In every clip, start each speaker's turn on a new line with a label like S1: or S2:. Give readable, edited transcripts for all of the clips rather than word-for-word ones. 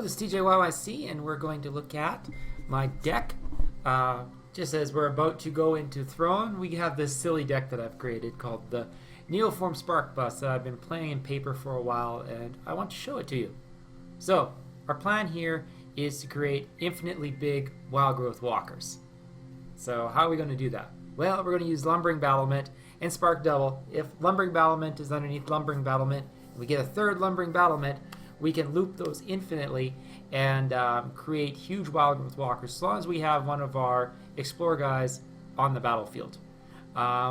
S1: Hello, this is TJYYC, and we're going to look at my deck. Just as we're about to go into Throne, we have this silly deck that I've created called the Neoform SparkBus that I've been playing in paper for a while, and I want to show it to you. So, our plan here is to create infinitely big Wildgrowth Walkers. So, how are we going to do that? Well, we're going to use Lumbering Battlement and Spark Double. If Lumbering Battlement is underneath Lumbering Battlement, and we get a third Lumbering Battlement, we can loop those infinitely and create huge Wildgrowth Walkers as long as we have one of our Explore guys on the battlefield.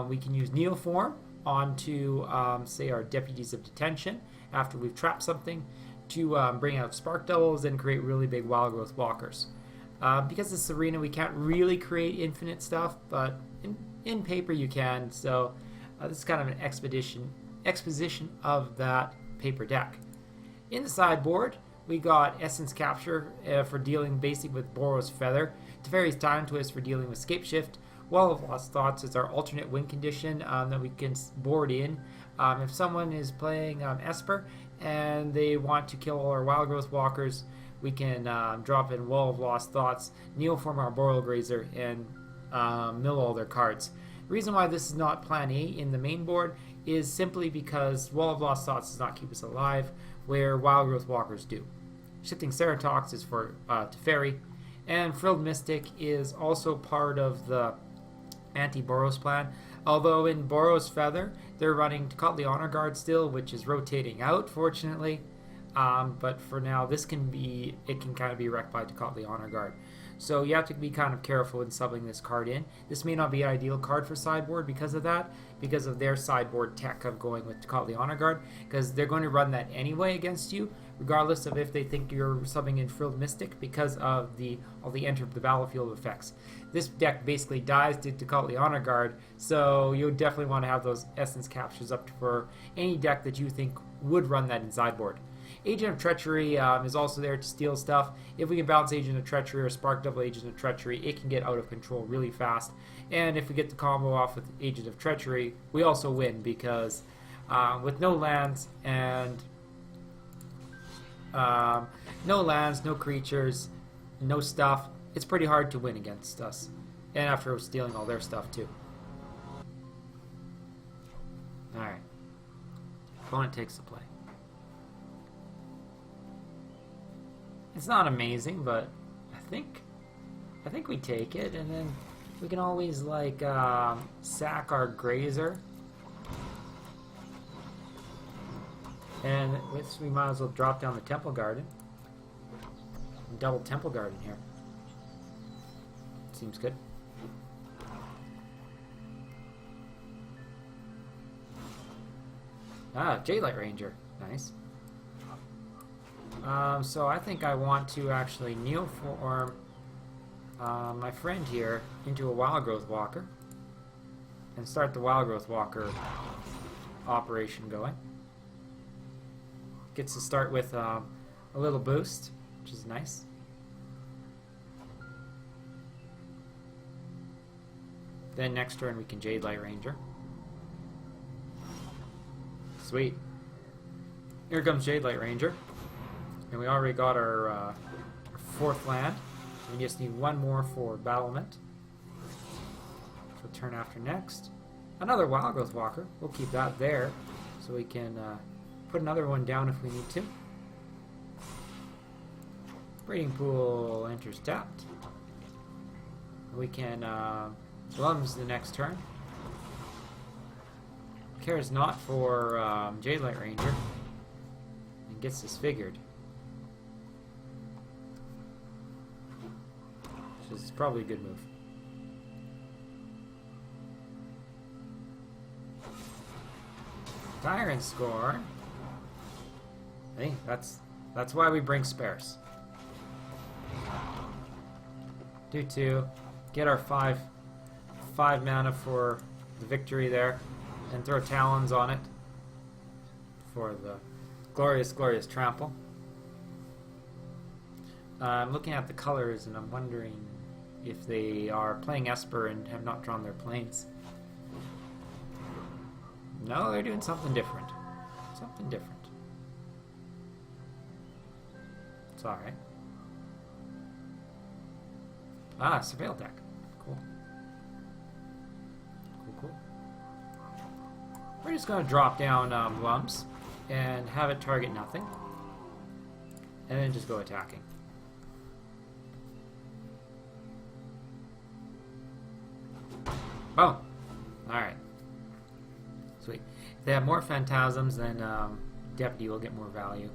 S1: We can use Neoform onto, say, our Deputies of Detention after we've trapped something to bring out Spark Doubles and create really big Wildgrowth Walkers. Because it's arena, we can't really create infinite stuff, but in paper you can, so this is kind of an exposition of that paper deck. In the sideboard, we got Essence Capture for dealing basically with Boros Feather, Teferi's Time Twist for dealing with Scape Shift, Wall of Lost Thoughts is our alternate win condition that we can board in. If someone is playing Esper and they want to kill all our Wildgrowth Walkers, we can drop in Wall of Lost Thoughts, Neoform Arboreal Grazer, and mill all their cards. The reason why this is not Plan A in the main board is simply because Wall of Lost Thoughts does not keep us alive, where Wildgrowth Walkers do. Shifting Ceratops is for Teferi, and Frilled Mystic is also part of the anti-Boros plan, although in Boros Feather they're running Tecatli Honor Guard still, which is rotating out, fortunately. But for now, it can kind of be wrecked by Tecatli Honor Guard. So you have to be kind of careful in subbing this card in. This may not be an ideal card for sideboard because of that, because of their sideboard tech of going with Tecatli Honor Guard, because they're going to run that anyway against you, regardless of if they think you're subbing in Frilled Mystic, because of all the enter the battlefield effects. This deck basically dies to Tecatli Honor Guard, so you definitely want to have those Essence Captures up for any deck that you think would run that in sideboard. Agent of Treachery is also there to steal stuff. If we can bounce Agent of Treachery or Spark Double Agent of Treachery, it can get out of control really fast. And if we get the combo off with Agent of Treachery, we also win because with no lands and no creatures, no stuff, it's pretty hard to win against us. And after stealing all their stuff too. Alright. Opponent takes the play. It's not amazing, but I think we take it, and then we can always like sack our Grazer, and we might as well drop down the Temple Garden, double Temple Garden here. Seems good. Jadelight Ranger, nice. So I think I want to actually Neoform my friend here into a Wildgrowth Walker and start the Wildgrowth Walker operation going. Gets to start with a little boost, which is nice. Then next turn we can Jadelight Ranger. Sweet. Here comes Jadelight Ranger. And we already got our fourth land. We just need one more for battlement. For turn after next. Another Wildgrowth Walker. We'll keep that there so we can put another one down if we need to. Breeding Pool enters tapped. We can Lums the next turn. Cares not for Jadelight Ranger. And gets disfigured. Which is probably a good move. Tyrant Scorn. Hey, that's why we bring spares. 2/2. Get our 5 mana for the victory there, and throw Talons on it for the glorious trample. I'm looking at the colors and I'm wondering if they are playing Esper and have not drawn their planes. No, they're doing something different. It's alright. Ah, surveil deck. Cool. Cool. We're just going to drop down lumps and have it target nothing. And then just go attacking. Oh! Alright. Sweet. If they have more phantasms, then Deputy will get more value.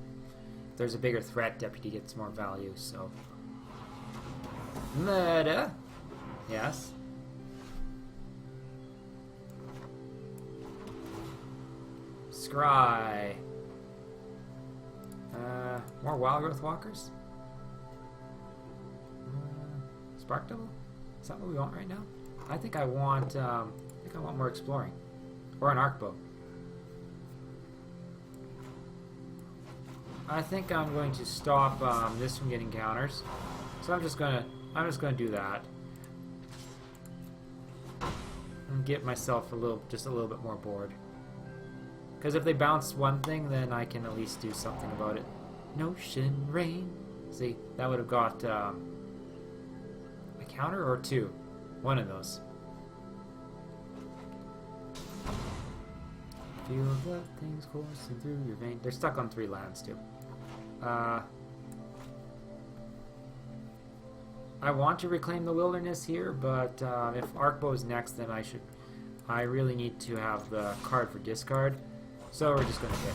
S1: If there's a bigger threat, Deputy gets more value, so... Murder! Yes. Scry. More Wildgrowth Walkers? Spark Double? Is that what we want right now? I think I want more exploring. Or an Arkbow. I think I'm going to stop this from getting counters. So I'm just gonna do that. And get myself just a little bit more bored. Because if they bounce one thing, then I can at least do something about it. Notion Rain. See, that would have got a counter or two. One of those. Feel the things coursing through your veins. They're stuck on 3 lands too. I want to reclaim the wilderness here, but if Arkbow is next, then I really need to have the card for discard. So we're just going to hit.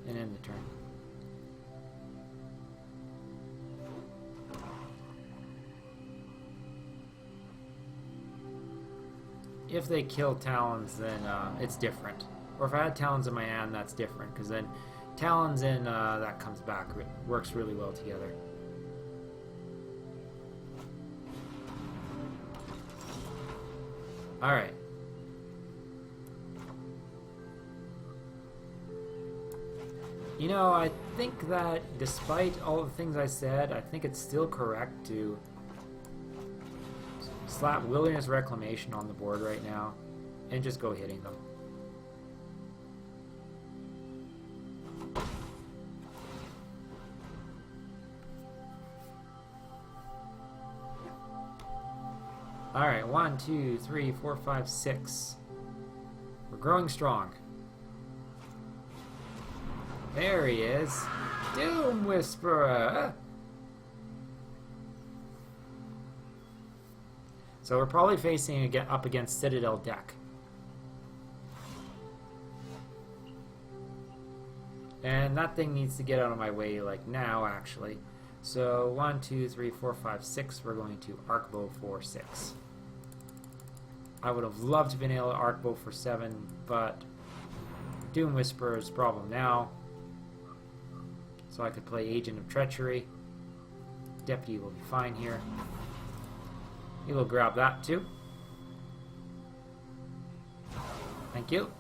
S1: And end the turn. If they kill Talons, then it's different. Or if I had Talons in my hand, that's different. Because then Talons and that comes back. It works really well together. Alright. You know, I think that despite all the things I said, I think it's still correct to slap Wilderness Reclamation on the board right now and just go hitting them. Alright, 1, 2, 3, 4, 5, 6. We're growing strong. There he is. Doom Whisperer! So we're probably facing up against Citadel deck. And that thing needs to get out of my way, like now, actually. So 1, 2, 3, 4, 5, 6. We're going to Arkbow for 6. I would have loved to have been able to Arkbow for 7, but Doom Whisperer is a problem now. So I could play Agent of Treachery. Deputy will be fine here. He will grab that too. Thank you.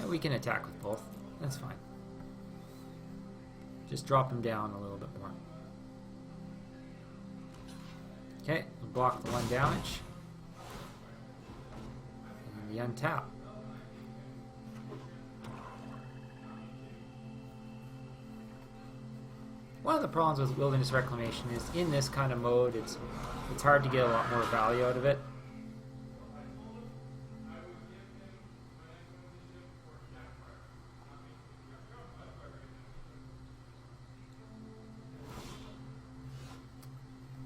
S1: We can attack with both. That's fine. Just drop him down a little bit more. Okay, we'll block the 1 damage. And the untap. One of the problems with Wilderness Reclamation is in this kind of mode, it's hard to get a lot more value out of it.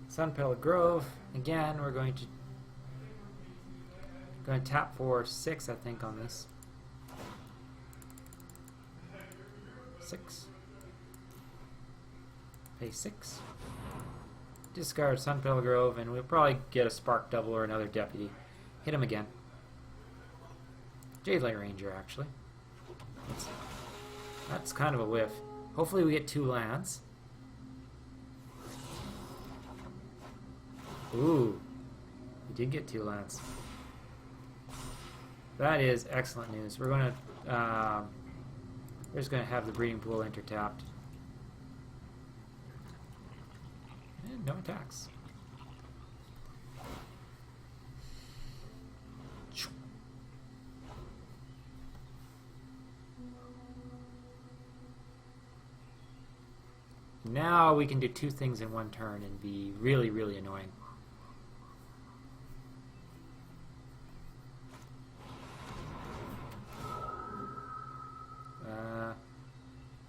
S1: Sunpetal Grove. Again, we're going to tap for 6, I think, on this. 6. Pay 6. Discard Sunpetal Grove, and we'll probably get a Spark Double or another Deputy. Hit him again. Jadelight Ranger, actually. That's kind of a whiff. Hopefully we get 2 lands. Ooh. We did get 2 lands. That is excellent news. We're going to... we're just going to have the Breeding Pool intertapped. And no attacks. Now we can do two things in one turn and be really, really annoying.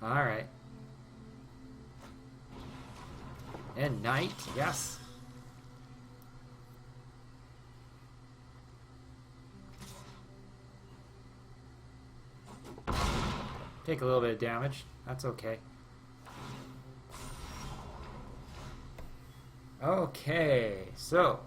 S1: Alright. And night, yes. Take a little bit of damage. That's okay. Okay, so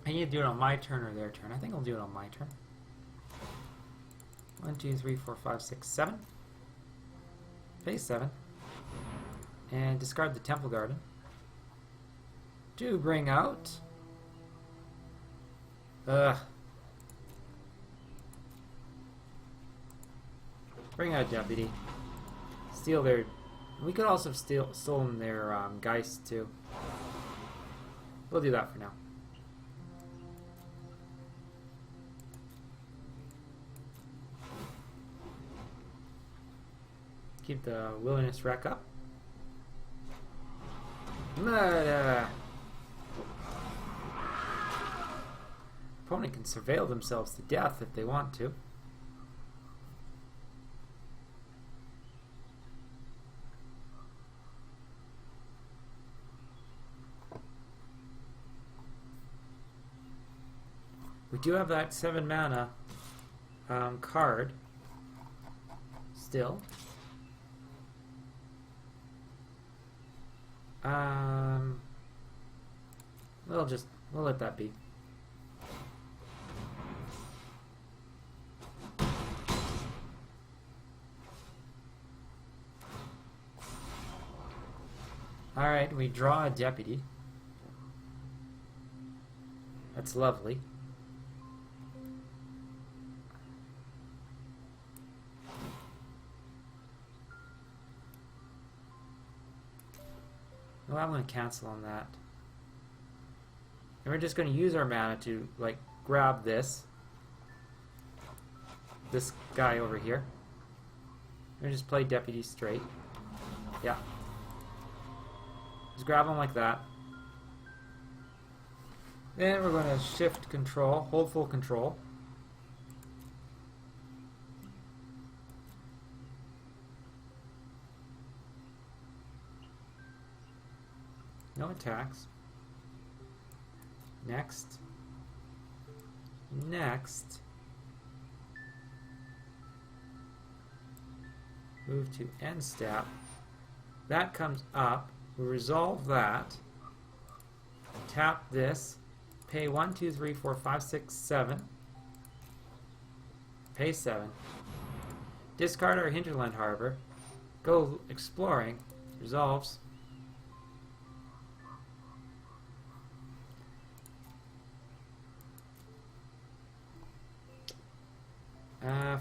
S1: I need to do it on my turn or their turn. I think I'll do it on my turn. 1, 2, 3, 4, 5, 6, 7. Phase 7. And discard the Temple Garden. To bring out... Bring out Deputy. Steal their... We could also have stolen their Geist too. We'll do that for now. Keep the Wilderness Rec up. Opponent can surveil themselves to death if they want to. We do have that 7 mana card still. We'll let that be. Alright, we draw a Deputy. That's lovely. Well, I'm going to cancel on that. And we're just going to use our mana to, like, grab this guy over here. And just play Deputy straight. Yeah. Just grab him like that. Then we're going to shift control, hold full control. No attacks. Next. Next. Move to end step. That comes up. We resolve that. Tap this. Pay 1, 2, 3, 4, 5, 6, 7. Pay 7. Discard our Hinterland Harbor. Go exploring. Resolves.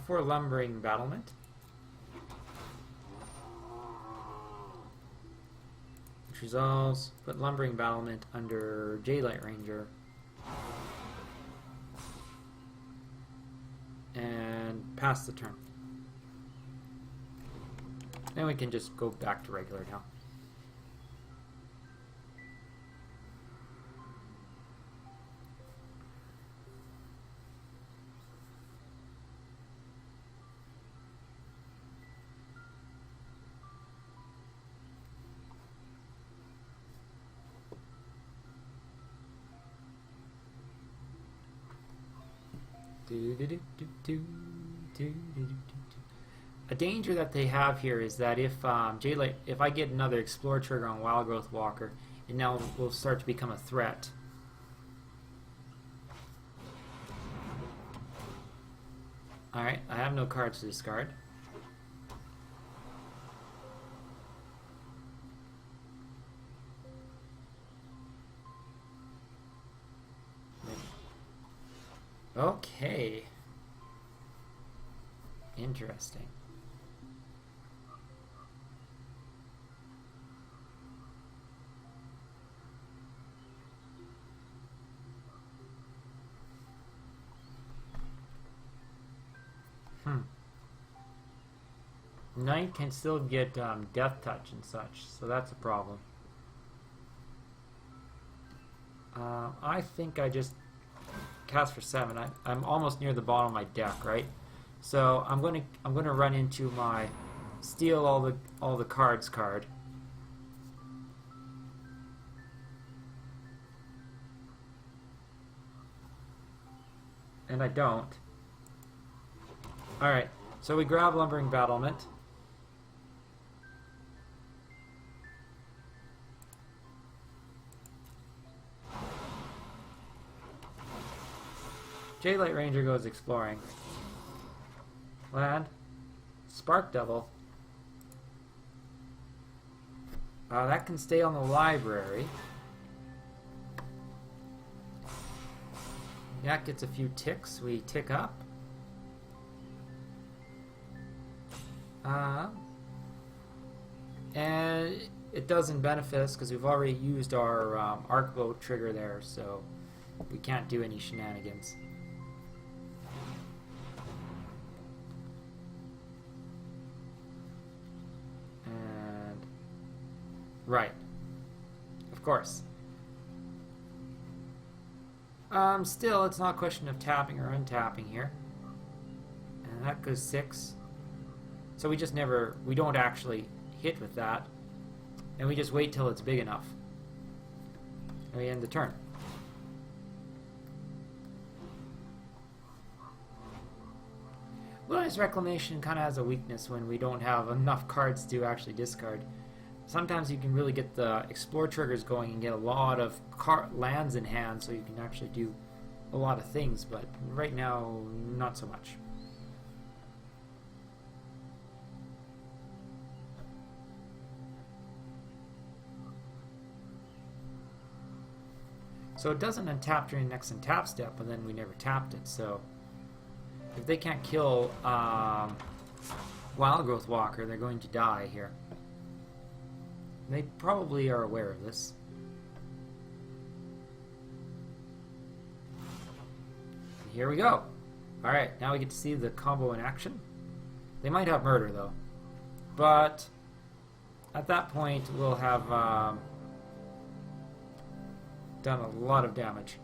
S1: For Lumbering Battlement. Which resolves. Put Lumbering Battlement under Jadelight Ranger. And pass the turn. Then we can just go back to regular now. A danger that they have here is that if if I get another Explorer trigger on Wildgrowth Walker, it now will start to become a threat. Alright, I have no cards to discard. Okay. Interesting. Knight can still get death touch and such, so that's a problem. I think I just cast for 7. I'm almost near the bottom of my deck, right? So I'm gonna run into my steal all the cards card. And I don't. Alright, so we grab Lumbering Battlement. Jadelight Ranger goes exploring. Land. Spark Devil. That can stay on the library. That gets a few ticks. We tick up. And it doesn't benefit us because we've already used our Arkbow trigger there, so we can't do any shenanigans. And right, of course. Still, it's not a question of tapping or untapping here. And that goes 6. So we don't actually hit with that. And we just wait till it's big enough. And we end the turn. Wilderness Reclamation kind of has a weakness when we don't have enough cards to actually discard. Sometimes you can really get the explore triggers going and get a lot of lands in hand, so you can actually do a lot of things, but right now, not so much. So it doesn't untap during the next untap step, but then we never tapped it, so if they can't kill Wildgrowth Walker, they're going to die here. They probably are aware of this. And here we go. Alright, now we get to see the combo in action. They might have murder, though. But at that point, we'll have done a lot of damage.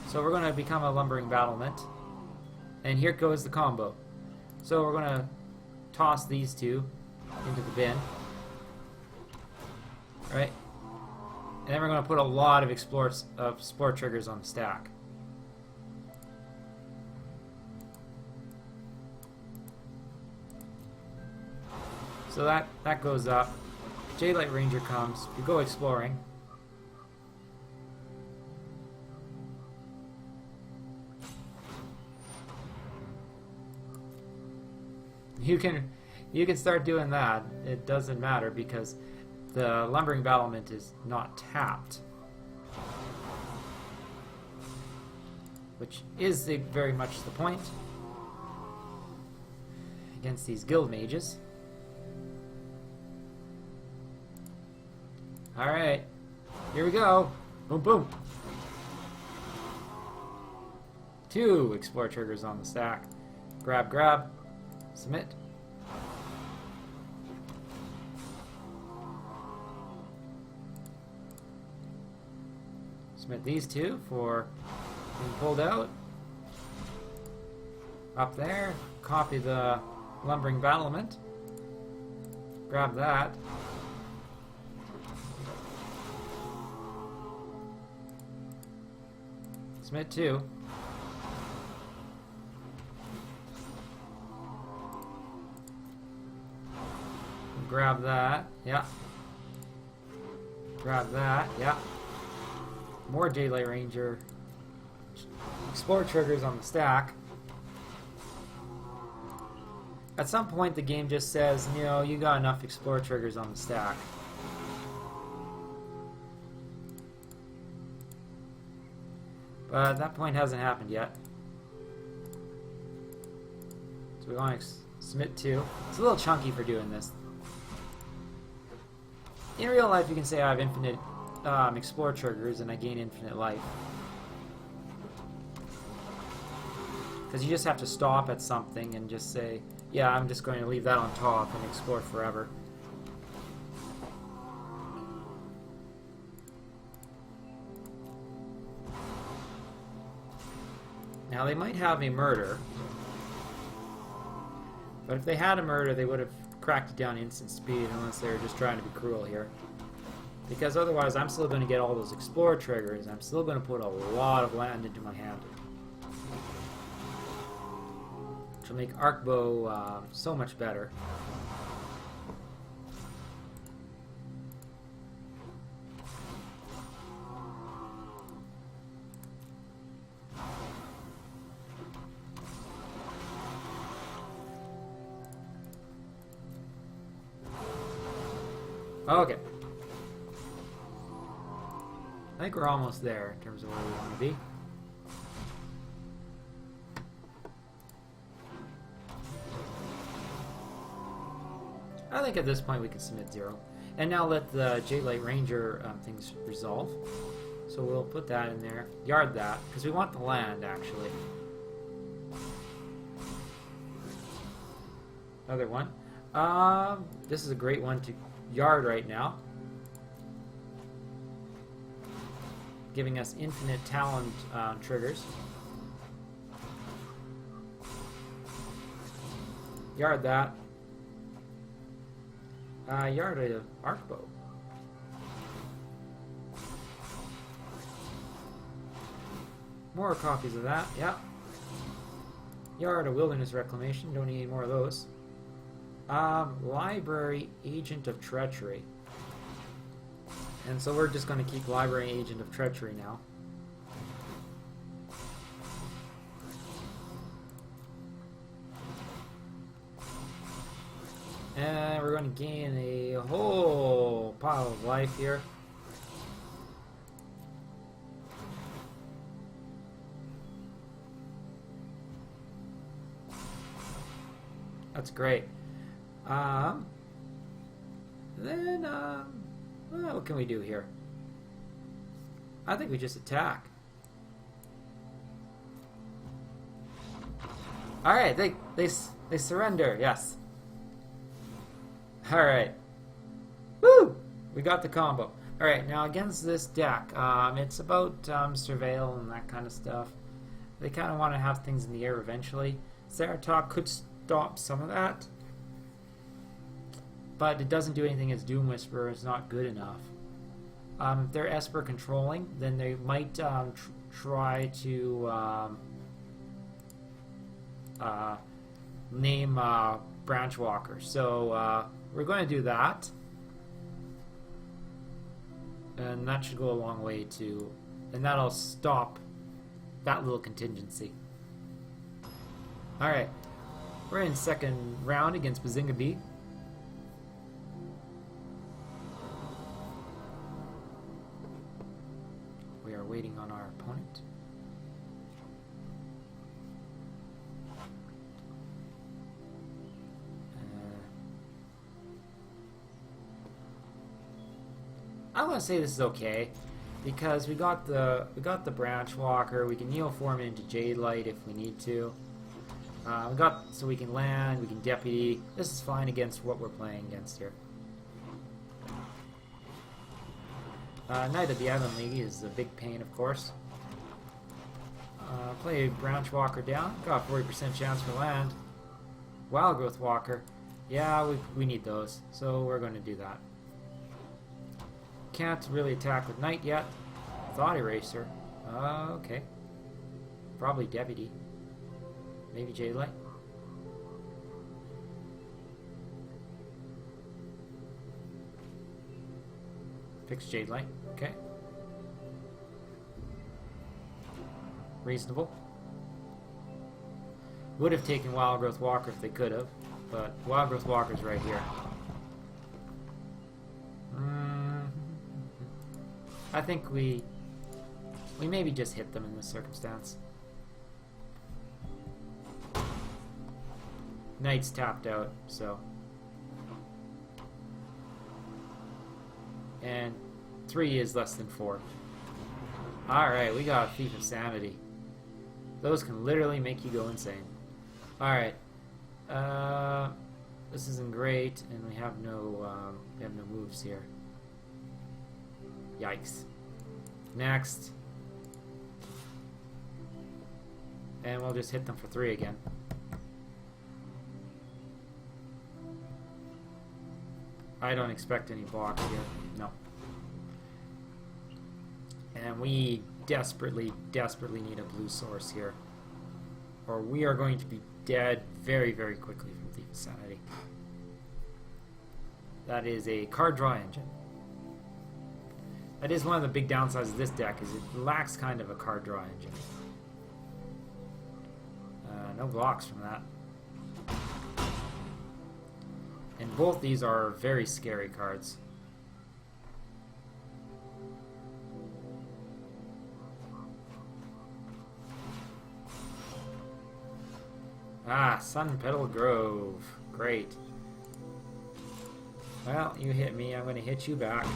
S1: So we're going to become a Lumbering Battlement. And here goes the combo. So we're going to toss these two into the bin. Right? And then we're going to put a lot of explore triggers on the stack. So that goes up. Jadelight Ranger comes. We go exploring. You can start doing that. It doesn't matter because the Lumbering Battlement is not tapped, which is very much the point against these guild mages. Alright, here we go. Boom, boom. 2 explore triggers on the stack. Grab, grab. Submit. Submit these 2 for being pulled out. Up there. Copy the Lumbering Battlement. Grab that. Submit 2. Grab that, yeah. Grab that, yeah. More Jadelight Ranger. Explore triggers on the stack. At some point the game just says, you know, you got enough explore triggers on the stack. But that point hasn't happened yet. So we want to submit 2. It's a little chunky for doing this. In real life, you can say I have infinite explore triggers and I gain infinite life. Because you just have to stop at something and just say, yeah, I'm just going to leave that on top and explore forever. Now they might have a murder, but if they had a murder, they would have cracked it down instant speed unless they were just trying to be cruel here. Because otherwise, I'm still going to get all those explore triggers. I'm still going to put a lot of land into my hand, which will make Arkbow so much better. Okay. I think we're almost there in terms of where we want to be. I think at this point we can submit 0. And now let the Jadelight Ranger things resolve. So we'll put that in there. Yard that, because we want the land, actually. Another one. This is a great one to yard right now. Giving us infinite talent triggers. Yard that. Yard a Arkbow. More copies of that, yeah. Yard a Wilderness Reclamation, don't need any more of those. Library Agent of Treachery. And so we're just going to keep Library Agent of Treachery now. And we're going to gain a whole pile of life here. That's great. Well, what can we do here? I think we just attack. All right, they surrender. Yes. All right. Woo! We got the combo. All right, now against this deck, it's about surveil and that kind of stuff. They kind of want to have things in the air eventually. Ceratops could stop some of that, but it doesn't do anything as Doom Whisperer. It's not good enough. If they're Esper controlling, then they might try to name Branchwalker. So we're going to do that, and that should go a long way too, and that'll stop that little contingency. All right, we're in second round against Bazinga Bee. We are waiting on our opponent. I want to say this is okay because we got the Branchwalker. We can Neoform into Jadelight if we need to. So we can land, we can Deputy. This is fine against what we're playing against here. Knight of the Island League is a big pain, of course. Play Branchwalker down. Got a 40% chance for land. Wildgrowth Walker. Yeah, we need those, so we're going to do that. Can't really attack with Knight yet. Thought Eraser. Okay. Probably Deputy. Maybe Jadelight. Fix Jadelight. Okay. Reasonable. Would have taken Wildgrowth Walker if they could have, but Wildgrowth Walker's right here. I think we maybe just hit them in this circumstance. Knight's tapped out, so. And 3 is less than 4. Alright, we got a Thief of Sanity. Those can literally make you go insane. Alright. This isn't great, and we have no moves here. Yikes. Next. And we'll just hit them for 3 again. I don't expect any blocks here. No. And we desperately, desperately need a blue source here. Or we are going to be dead very, very quickly from Thief of Sanity. That is a card draw engine. That is one of the big downsides of this deck, is it lacks kind of a card draw engine. No blocks from that. And both these are very scary cards. Ah, Sunpetal Grove. Great. Well, you hit me, I'm going to hit you back.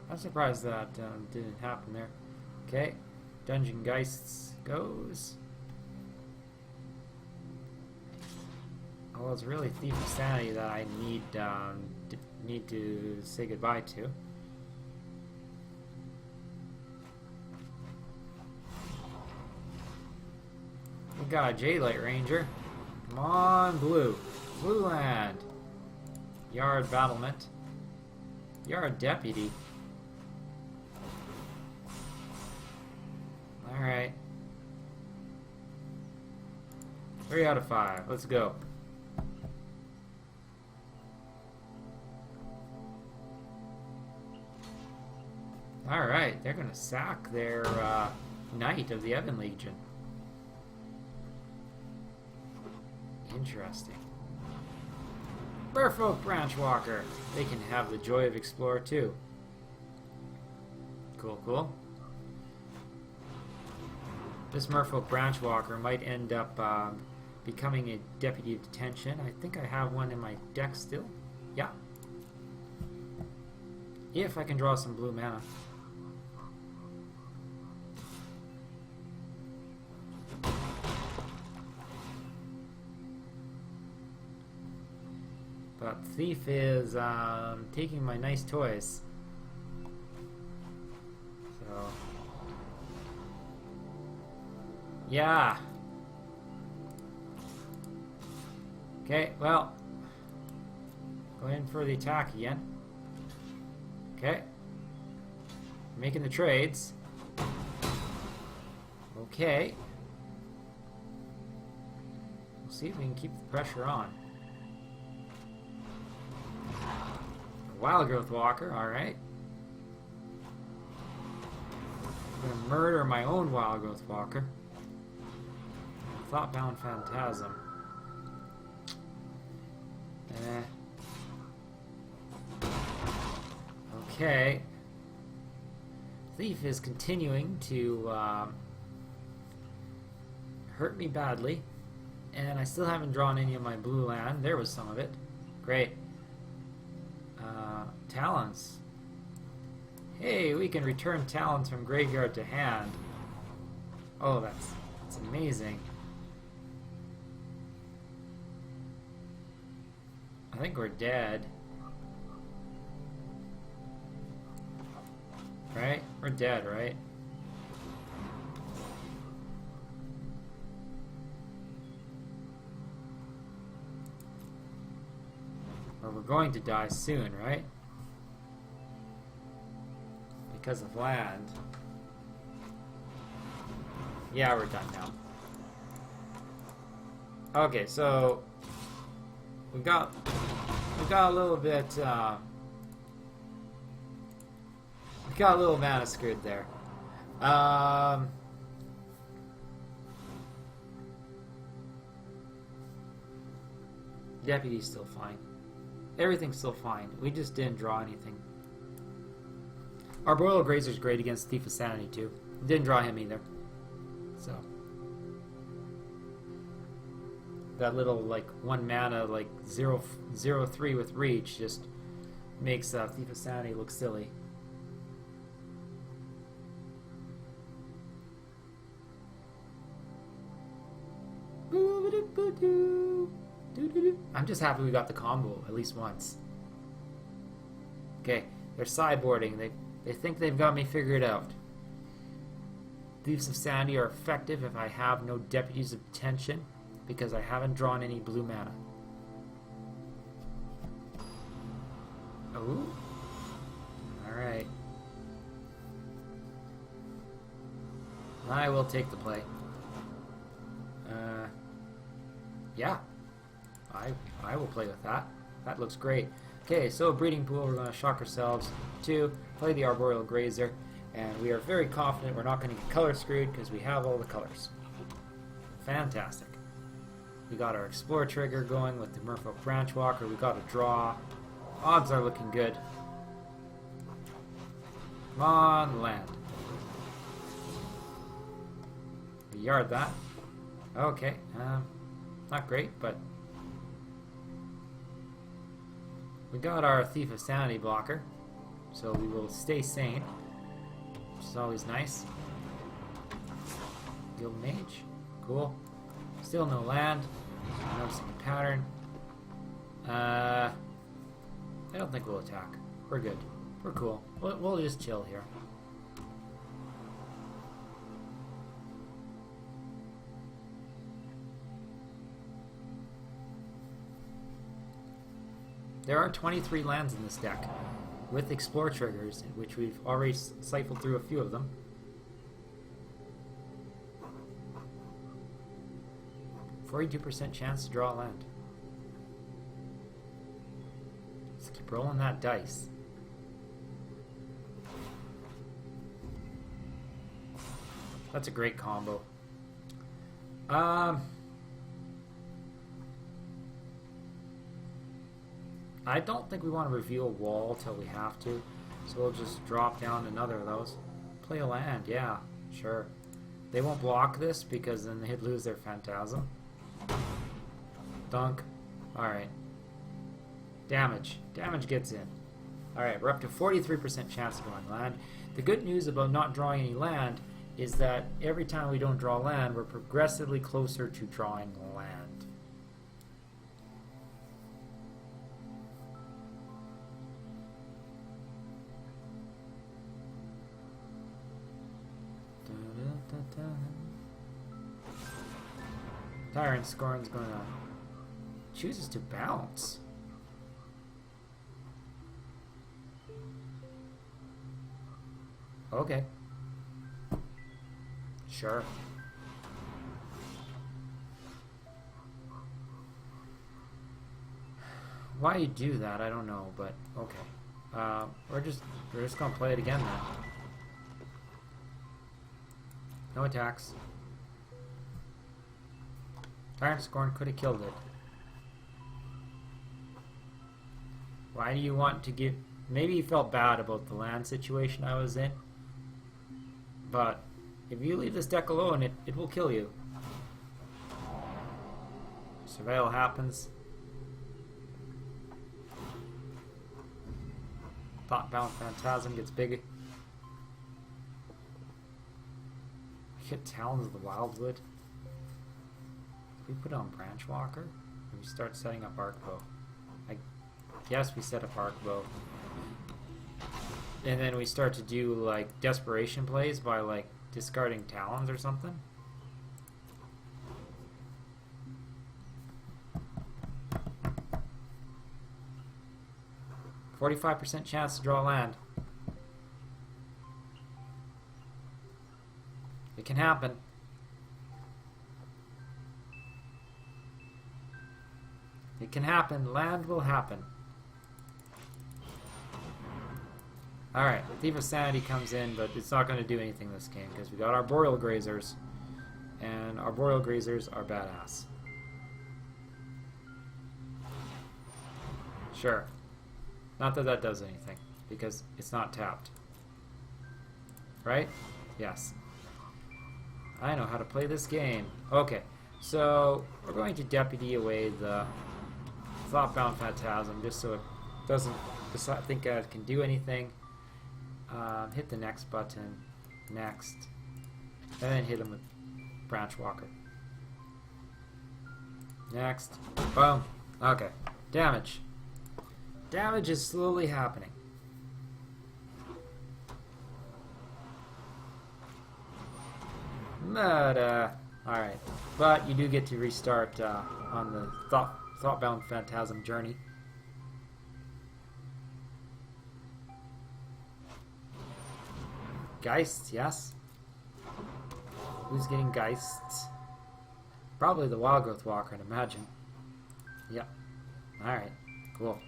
S1: I'm surprised that didn't happen there. Okay, Dungeon Geists goes. Oh, well, it's really Thief of Sanity that I need to say goodbye to. We got a Jadelight Ranger. Come on, blue. Blue land. Yard Battlement. Yard Deputy. Alright. 3 out of 5. Let's go. Alright, they're going to sack their Knight of the Ebon Legion. Interesting. Merfolk Branchwalker. They can have the joy of Explorer too. Cool, cool. This Merfolk Branchwalker might end up becoming a Deputy of Detention. I think I have one in my deck still. Yeah. If I can draw some blue mana. But Thief is taking my nice toys. So... yeah. Okay, well. Going in for the attack again. Okay. Making the trades. Okay. We'll see if we can keep the pressure on. Wildgrowth Walker, alright. I'm gonna murder my own Wildgrowth Walker. Thoughtbound Phantasm. Okay. Thief is continuing to hurt me badly. And I still haven't drawn any of my blue land. There was some of it. Great. Talons. Hey, we can return Talons from graveyard to hand. Oh, that's amazing. I think we're dead. Right? We're dead, right? Or we're going to die soon, right? Because of land. Yeah, we're done now. Okay, so we got a little bit we got a little mana screwed there. Deputy's still fine. Everything's still fine. We just didn't draw anything. Arboreal Grazer is great against Thief of Sanity too. Didn't draw him either. So that little like 1 mana like 0/0/3 with reach just makes Thief of Sanity look silly. I'm just happy we got the combo at least once. Okay, they're sideboarding. They think they've got me figured out. Thieves of Sanity are effective if I have no Deputies of Detention, because I haven't drawn any blue mana. Oh. Alright. I will take the play. Yeah. I will play with that. That looks great. Okay, so breeding pool, we're going to shock ourselves to play the Arboreal Grazer, and we are very confident we're not going to get color screwed because we have all the colors. Fantastic. We got our Explore trigger going with the Merfolk Branchwalker. We got a draw. Odds are looking good. Come on, land. We yard that. Okay, not great, but we got our Thief of Sanity blocker, so we will stay sane, which is always nice. Guild Mage, cool. Still no land. I'm noticing a pattern. I don't think we'll attack. We're good. We're cool. We'll just chill here. There are 23 lands in this deck, with Explore triggers, which we've already siphoned through a few of them. %42% chance to draw a land. Let's keep rolling that dice. That's a great combo. I don't think we want to reveal wall till we have to, so we'll just drop down another of those. Play a land, yeah, sure. They won't block this because then they'd lose their Phantasm. Dunk. Alright. Damage. Damage gets in. Alright, we're up to 43% chance of drawing land. The good news about not drawing any land is that every time we don't draw land, we're progressively closer to drawing land. Tyrant Scorn's gonna chooses to bounce. Okay. Sure. Why you do that, I don't know, but okay. We're just gonna play it again then. No attacks. Tyrant Scorn could have killed it. Why do you want to give... Maybe you felt bad about the land situation I was in. But if you leave this deck alone, it will kill you. Surveil happens. Thought-bound Phantasm gets big. Hit Talons of the Wildwood. We put on Branchwalker, and we start setting up Arkbow. I guess we set up Arkbow. And then we start to do like desperation plays by like discarding Talons or something. %45% chance to draw land. It can happen. It can happen. Land will happen. Alright, Thief of Sanity comes in, but it's not going to do anything this game because we got Arboreal Grazers, and Arboreal Grazers are badass. Sure. Not that that does anything, because it's not tapped. Right? Yes. I know how to play this game. Okay, So we're going to deputy away the Thoughtbound Phantasm just so it doesn't think it can do anything. Hit the next button, next, and then hit him with Branchwalker. Next, boom. Okay, damage. Damage is slowly happening. But, alright. But you do get to restart on the Thoughtbound Phantasm journey. Geists, yes. Who's getting Geists? Probably the Wildgrowth Walker, I'd imagine. Yep. Alright, cool.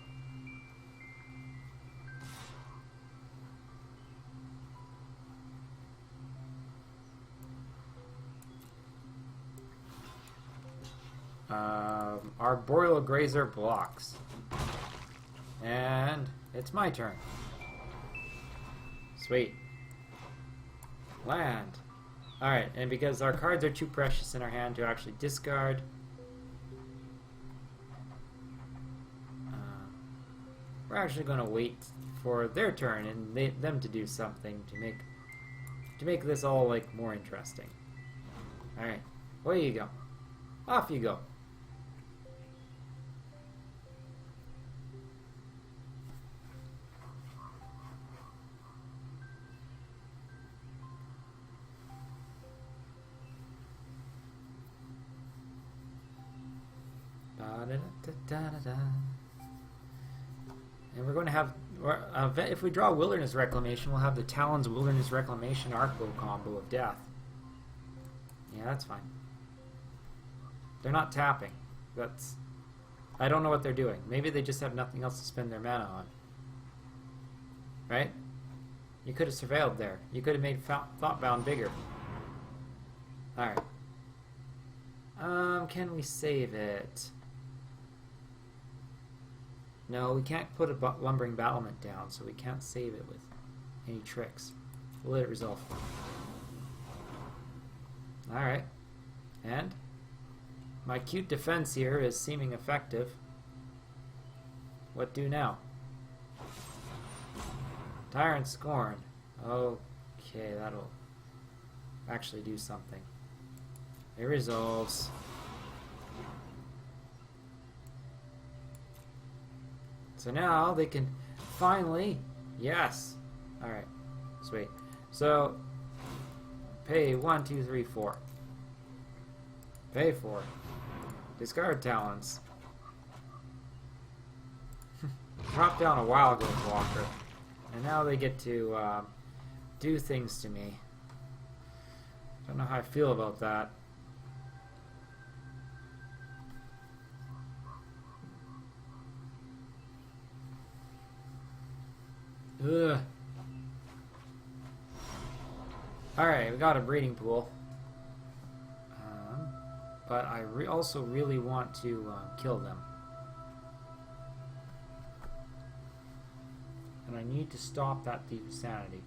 S1: Arboreal Grazer blocks. And it's my turn. Sweet. Land. Alright, and because our cards are too precious in our hand to actually discard, we're actually going to wait for their turn and them to do something to make this all like more interesting. Alright, away you go. Off you go. And we're going to have, if we draw Wilderness Reclamation, we'll have the Talons of Wilderness Reclamation Arkbow combo of death. Yeah, that's fine. They're not tapping. I don't know what they're doing. Maybe they just have nothing else to spend their mana on. Right? You could have surveilled there. You could have made Thoughtbound bigger. Alright. Can we save it? No, we can't put a Lumbering Battlement down, so we can't save it with any tricks. We'll let it resolve. Alright. And my cute defense here is seeming effective. What do now? Tyrant Scorn. Okay, that'll actually do something. It resolves. So now they can finally... Yes! Alright. Sweet. So, pay 1, 2, 3, 4. Pay 4. Discard Talons. Drop down a Wildgrowth Walker. And now they get to do things to me. Don't know how I feel about that. Ugh. Alright, we got a breeding pool. But I also really want to kill them. And I need to stop that Thief of Sanity.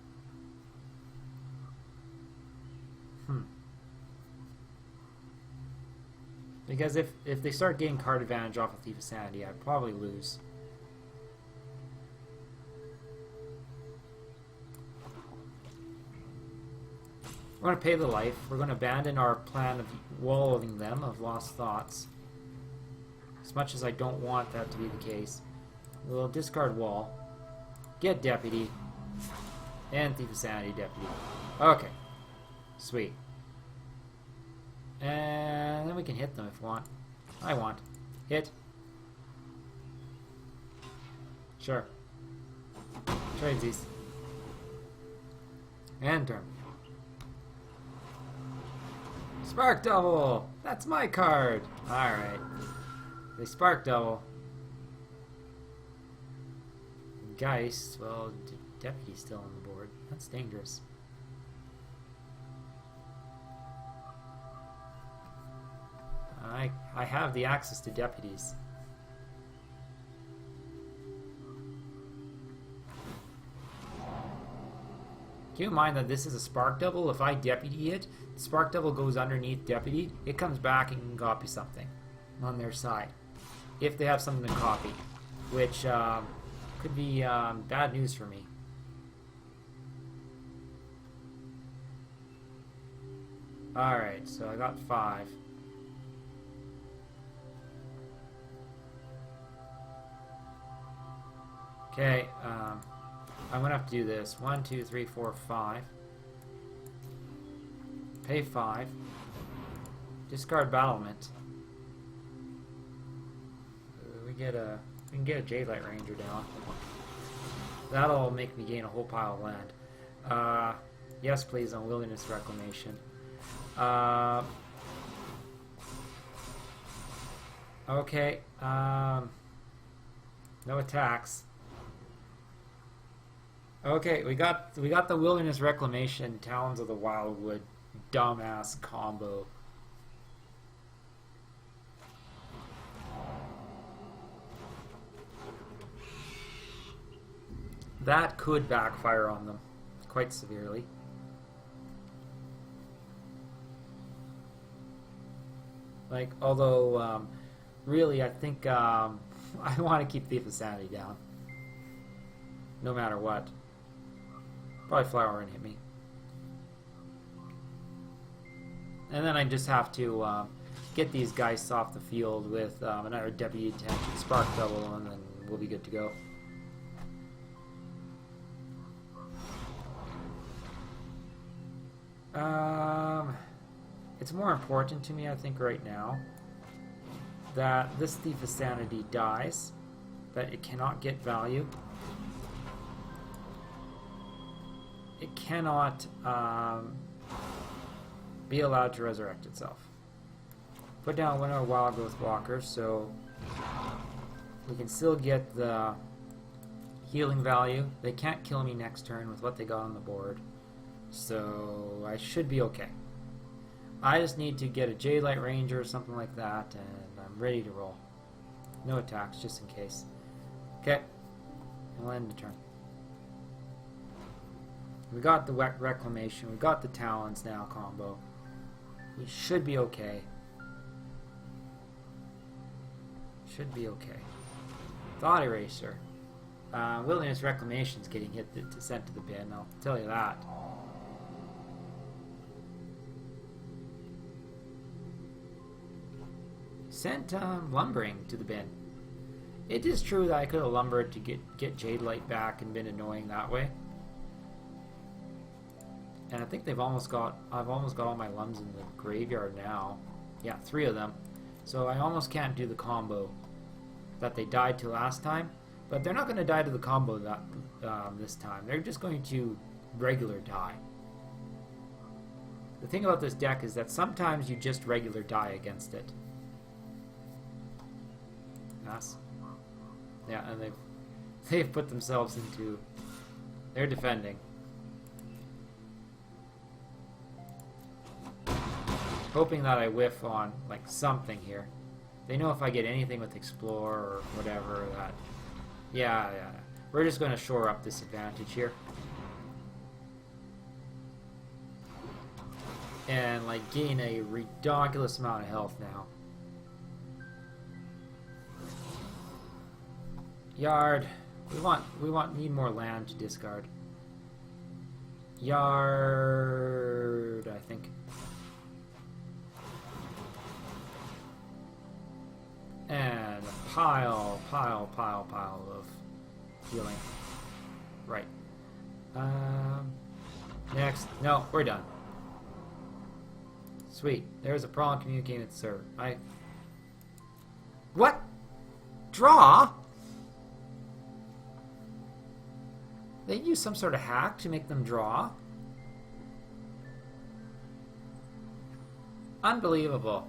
S1: Because if they start getting card advantage off of Thief of Sanity, I'd probably lose. We're going to pay the life. We're going to abandon our plan of wallowing them of lost thoughts. As much as I don't want that to be the case. We'll discard wall. Get Deputy. And Thief of Sanity Deputy. Okay. Sweet. And then we can hit them if we want. I want. Hit. Sure. Tradesies. And turn. Spark Double! That's my card! Alright. They Spark Double. Geist, well, Deputy's still on the board. That's dangerous. I have the access to deputies. Keep in mind that this is a spark double. If I deputy it, the spark double goes underneath deputy. It comes back and can copy something on their side. If they have something to copy. Which could be bad news for me. Alright, so I got 5. Okay, I'm gonna have to do this. 1, 2, 3, 4, 5. Pay 5. Discard battlement. We can get a Jadelight Ranger down. That'll make me gain a whole pile of land. Yes, please, on Wilderness Reclamation. Okay. No attacks. Okay, we got the Wilderness Reclamation Talons of the Wildwood dumbass combo. That could backfire on them quite severely. Like, although, really, I think I want to keep Thief of Sanity down. No matter what. Probably flower and hit me. And then I just have to get these guys off the field with another Deputy of Detention, Spark Double, and then we'll be good to go. It's more important to me, I think, right now that this Thief of Sanity dies, that it cannot get value. It cannot be allowed to resurrect itself. Put down one of our Wildgrowth Walkers so we can still get the healing value. They can't kill me next turn with what they got on the board. So I should be okay. I just need to get a Jadelight Ranger or something like that, and I'm ready to roll. No attacks, just in case. Okay. We'll end the turn. We got the Reclamation. We got the Talons now combo. We should be okay. Should be okay. Thought Eraser. Wilderness Reclamation's getting sent to the bin, I'll tell you that. Sent Lumbering to the bin. It is true that I could have lumbered to get Jadelight back and been annoying that way. And I think I've almost got all my lums in the graveyard now. Yeah, 3 of them. So I almost can't do the combo that they died to last time. But they're not going to die to the combo this time. They're just going to regular die. The thing about this deck is that sometimes you just regular die against it. Yes. Yeah, and they've put themselves into... They're defending. Hoping that I whiff on, like, something here. They know if I get anything with Explore or whatever that... Yeah. We're just going to shore up this advantage here. And, like, gain a ridiculous amount of health now. Yard. Need more land to discard. Yard, I think. And a pile of healing. Right. Next. No, we're done. Sweet. There's a problem communicating with the server. What? Draw? They use some sort of hack to make them draw? Unbelievable.